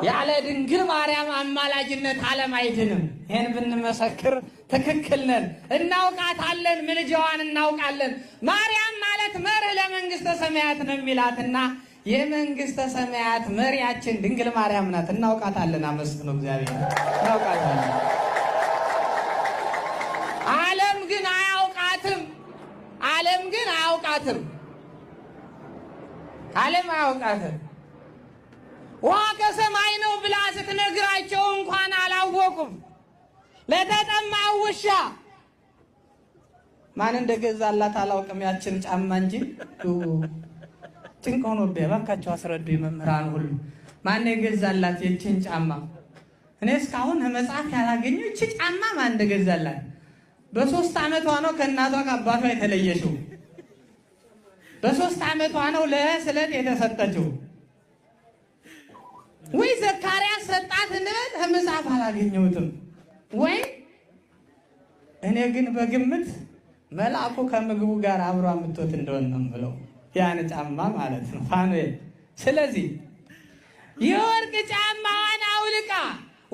ያለ ድንግል ማርያም አማላጅነት ዓለም አይድንም። ይሄን ብንመሰክር ትክክል ነን። እናውቃታለን፣ ምልጃዋን እናውቃለን። ማርያም ማለት መርህ ለመንግስተ ሰማያት ነው የሚላትና የመንግስተ ሰማያት መሪያችን ድንግል ማርያም ናት። እናውቃታለን። አመስግኑ እግዚአብሔር። እናውቃታለን። ዓለም ግን አያውቃትም። ዓለም ግን አያውቃትም። ዓለም አያውቃትም። ውሃ ከሰማይ ነው ብላ ስትነግራቸው እንኳን አላወቁም። ለተጠማው ውሻ ማን እንደገዛላት አላውቅም ያችን ጫማ እንጂ ጭንቅ ሆኖብኝ እባካቸው አስረዱኝ መምህራን ሁሉ ማን የገዛላት የችን ጫማ? እኔ እስካሁን መጽሐፍ ያላገኘው እቺ ጫማ ማን እንደገዛላት። በ3 ዓመቷ ነው ከእናቷ ከአባቷ የተለየችው። በ3 ዓመቷ ነው ለስለት የተሰጠችው። ወይ ዘካርያስ ሰጣት እንበል መጽሐፍ አላገኘሁትም። ወይ እኔ ግን በግምት መልአኩ ከምግቡ ጋር አብሮ አምጥቶት እንደሆነ ነው የምለው። ያን ጫማ ማለት ነው ፋኑኤል። ስለዚህ የወርቅ ጫማዋን አውልቃ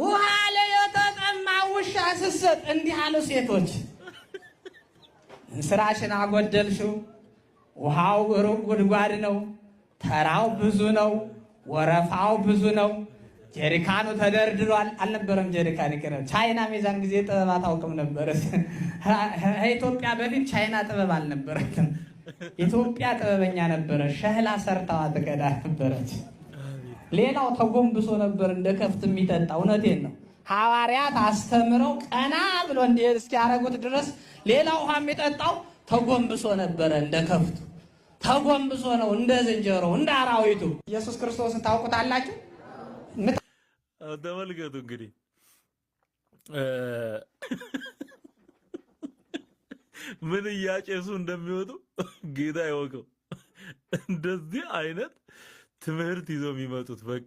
ውሃ ለተጠማ ውሻ ስትሰጥ እንዲህ አሉ ሴቶች፣ ስራሽን አጎደልሽው። ውሃው ሩቅ ጉድጓድ ነው፣ ተራው ብዙ ነው፣ ወረፋው ብዙ ነው፣ ጀሪካኑ ተደርድሯል። አልነበረም ጀሪካን ይቀር። ቻይና ሚዛን ጊዜ ጥበብ አታውቅም ነበር። ኢትዮጵያ በፊት ቻይና ጥበብ አልነበረትም። ኢትዮጵያ ጥበበኛ ነበረ። ሸህላ ሰርታዋ ትቀዳ ነበረች። ሌላው ተጎንብሶ ነበር እንደ ከፍት የሚጠጣ። እውነቴን ነው። ሐዋርያት አስተምረው ቀና ብሎ እንዲሄድ እስኪያረጉት ድረስ ሌላ ውሃ የሚጠጣው ተጎንብሶ ነበረ። እንደ ከፍቱ ተጎንብሶ ነው፣ እንደ ዝንጀሮ እንደ አራዊቱ። ኢየሱስ ክርስቶስን ታውቁታላችሁ? ተመልከቱ እንግዲህ ምን እያጨሱ እንደሚወጡ ጌታ ይወቀው። እንደዚህ አይነት ትምህርት ይዘው የሚመጡት በቃ